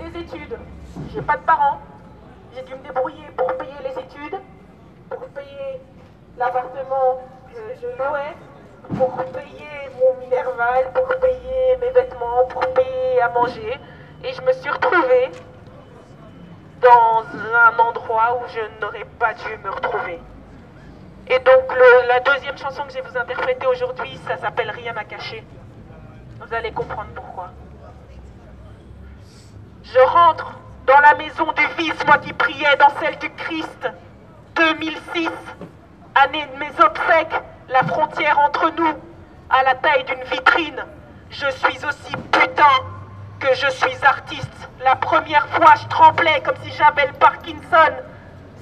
des études. J'ai pas de parents. J'ai dû me débrouiller pour payer les études, pour payer l'appartement que je louais, pour payer mon Minerval, pour payer mes vêtements, pour payer à manger. Et je me suis retrouvée dans un endroit où je n'aurais pas dû me retrouver. Et donc la deuxième chanson que je vais vous interpréter aujourd'hui, ça s'appelle Rien à cacher. Vous allez comprendre pourquoi. Je rentre dans la maison du Fils, moi qui priais dans celle du Christ. 2006, année de mes obsèques, la frontière entre nous, à la taille d'une vitrine. Je suis aussi putain que je suis artiste. La première fois, je tremblais comme si j'avais le Parkinson.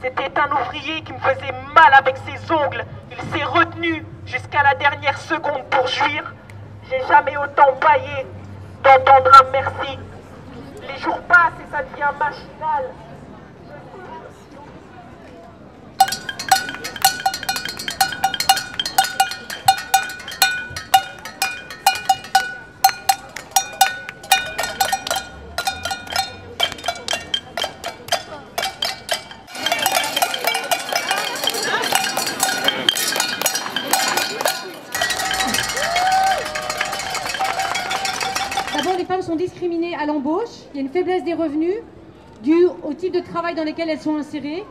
C'était un ouvrier qui me faisait mal avec ses ongles. Il s'est retenu jusqu'à la dernière seconde pour jouir. J'ai jamais autant baillé d'entendre un merci. Les jours passent et ça devient machinal. D'abord, les femmes sont discriminées à l'embauche. Il y a une faiblesse des revenus due au type de travail dans lesquels elles sont insérées,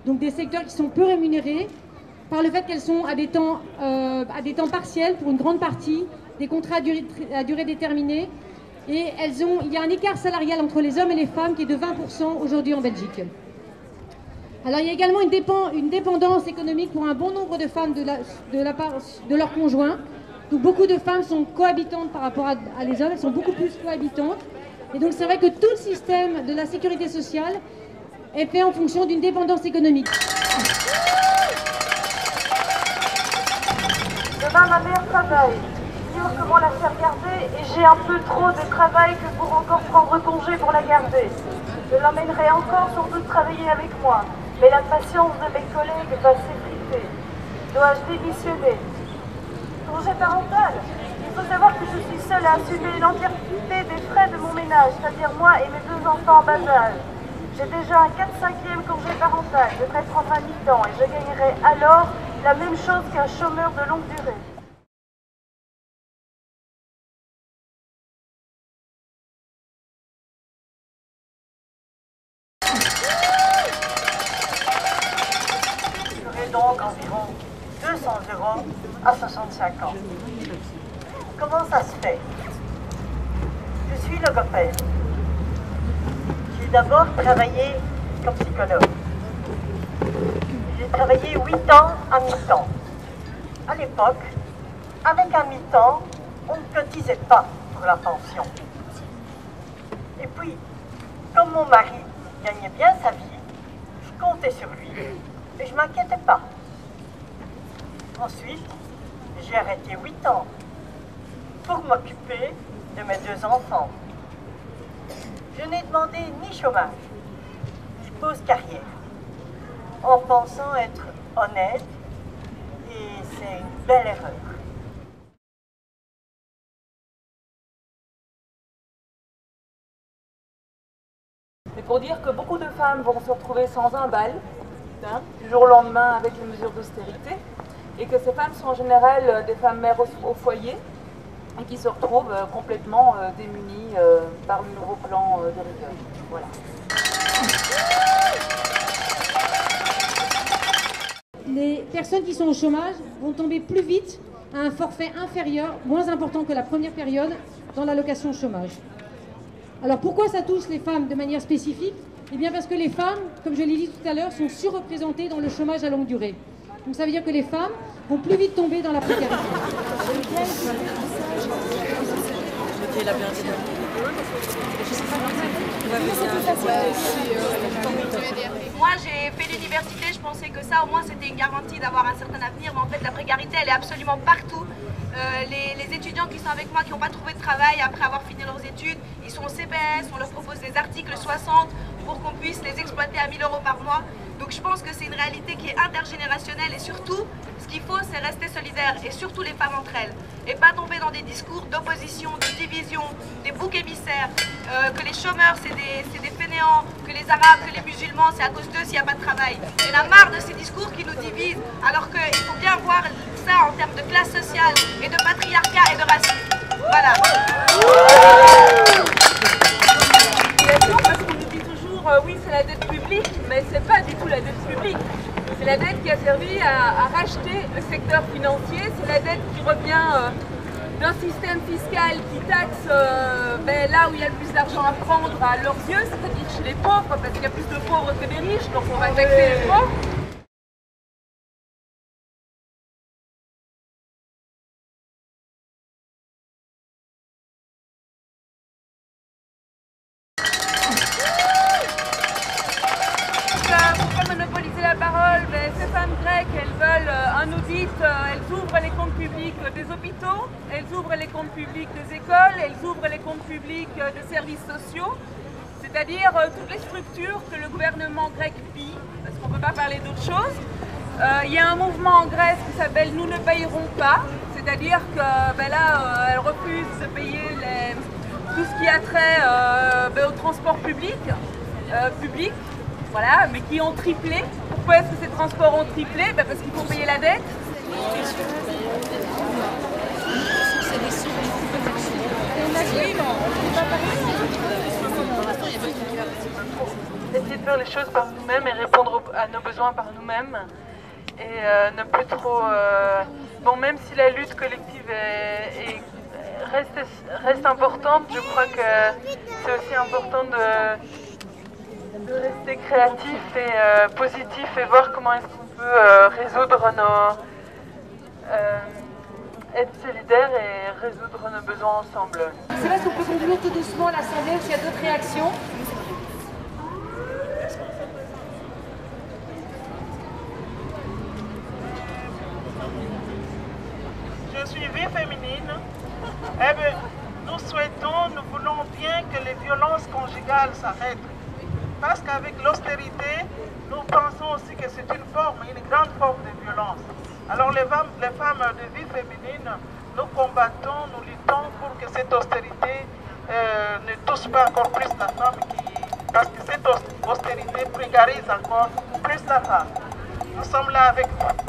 donc des secteurs qui sont peu rémunérés, par le fait qu'elles sont à des temps partiels pour une grande partie, des contrats à durée déterminée, et il y a un écart salarial entre les hommes et les femmes qui est de 20% aujourd'hui en Belgique. Alors il y a également une dépendance économique pour un bon nombre de femmes de la part de leurs conjoints. Donc beaucoup de femmes sont cohabitantes par rapport à les hommes, elles sont beaucoup plus cohabitantes. Et donc c'est vrai que tout le système de la sécurité sociale est fait en fonction d'une dépendance économique. Demain, ma mère travaille. Ignore comment la faire garder et j'ai un peu trop de travail que pour encore prendre congé pour la garder. Je l'emmènerai encore sans doute travailler avec moi, mais la patience de mes collègues va s'effriter. Dois-je démissionner? Congé parental. Il faut savoir que je suis seule à assumer l'entièreté des frais de mon ménage, c'est-à-dire moi et mes 2 enfants en bas âge. J'ai déjà un 4/5e congé parental, je devrais prendre un mi-temps et je gagnerai alors la même chose qu'un chômeur de longue durée. J'aurai donc environ 200 € à 65 ans. Comment ça se fait? Je suis logopède. J'ai d'abord travaillé comme psychologue. J'ai travaillé 8 ans à mi-temps. À l'époque, avec un mi-temps, on ne cotisait pas pour la pension. Et puis, comme mon mari gagnait bien sa vie, je comptais sur lui et je ne m'inquiétais pas. Ensuite, j'ai arrêté 8 ans pour m'occuper de mes 2 enfants. Je n'ai demandé ni chômage, ni pause carrière, en pensant être honnête, et c'est une belle erreur. C'est pour dire que beaucoup de femmes vont se retrouver sans un bal, du jour au lendemain avec les mesures d'austérité, et que ces femmes sont en général des femmes mères au foyer, et qui se retrouvent complètement démunies par le nouveau plan de rigueur. Voilà. Les personnes qui sont au chômage vont tomber plus vite à un forfait inférieur, moins important que la première période, dans l'allocation chômage. Alors pourquoi ça touche les femmes de manière spécifique? Eh bien parce que les femmes, comme je l'ai dit tout à l'heure, sont surreprésentées dans le chômage à longue durée. Donc ça veut dire que les femmes vont plus vite tomber dans la précarité. Moi j'ai fait l'université, je pensais que ça au moins c'était une garantie d'avoir un certain avenir, mais en fait la précarité elle est absolument partout. Les étudiants qui sont avec moi, qui n'ont pas trouvé de travail après avoir fini leurs études, ils sont au CPS, on leur propose des articles 60 pour qu'on puisse les exploiter à 1 000 € par mois. Donc je pense que c'est une réalité qui est intergénérationnelle et surtout, ce qu'il faut, c'est rester solidaire et surtout les femmes entre elles. Et pas tomber dans des discours d'opposition, de division, des boucs émissaires, que les chômeurs c'est des fainéants, que les arabes, que les musulmans, c'est à cause d'eux s'il n'y a pas de travail. Il y en a marre de ces discours qui nous divisent, alors qu'il faut bien voir ça en termes de classe sociale et de patriarcat et de racisme. Voilà. Parce qu'on nous dit toujours, oui c'est la dette publique, mais c'est pas du tout la dette publique. C'est la dette qui a servi à racheter le secteur financier, c'est la dette qui revient d'un système fiscal qui taxe là où il y a le plus d'argent à prendre à leurs yeux, c'est-à-dire chez les pauvres, parce qu'il y a plus de pauvres que des riches, donc on va taxer les pauvres. La parole, mais ces femmes grecques, elles veulent un audit, elles ouvrent les comptes publics des hôpitaux, elles ouvrent les comptes publics des écoles, elles ouvrent les comptes publics des services sociaux, c'est-à-dire toutes les structures que le gouvernement grec pille, parce qu'on ne peut pas parler d'autre chose. Il y a un mouvement en Grèce qui s'appelle « Nous ne payerons pas », c'est-à-dire que là, elles refusent de payer tout ce qui a trait au transport public, voilà, mais qui ont triplé. Pourquoi est-ce que ces transports ont triplé? Parce qu'il faut payer la dette. Essayer de faire les choses par nous-mêmes et répondre à nos besoins par nous-mêmes. Et ne plus trop... Bon, même si la lutte collective reste importante, je crois que c'est aussi important de rester créatif et positif et voir comment est-ce qu'on peut résoudre être solidaires et résoudre nos besoins ensemble. Je sais pas si on peut conclure tout doucement l'assemblée ou s'il y a d'autres réactions. Je suis Vie Féminine. Eh bien, nous voulons bien que les violences conjugales s'arrêtent. Parce qu'avec l'austérité, nous pensons aussi que c'est une grande forme de violence. Alors les femmes de Vie Féminine, nous combattons, nous luttons pour que cette austérité ne touche pas encore plus la femme, parce que cette austérité précarise encore plus la femme. Nous sommes là avec vous.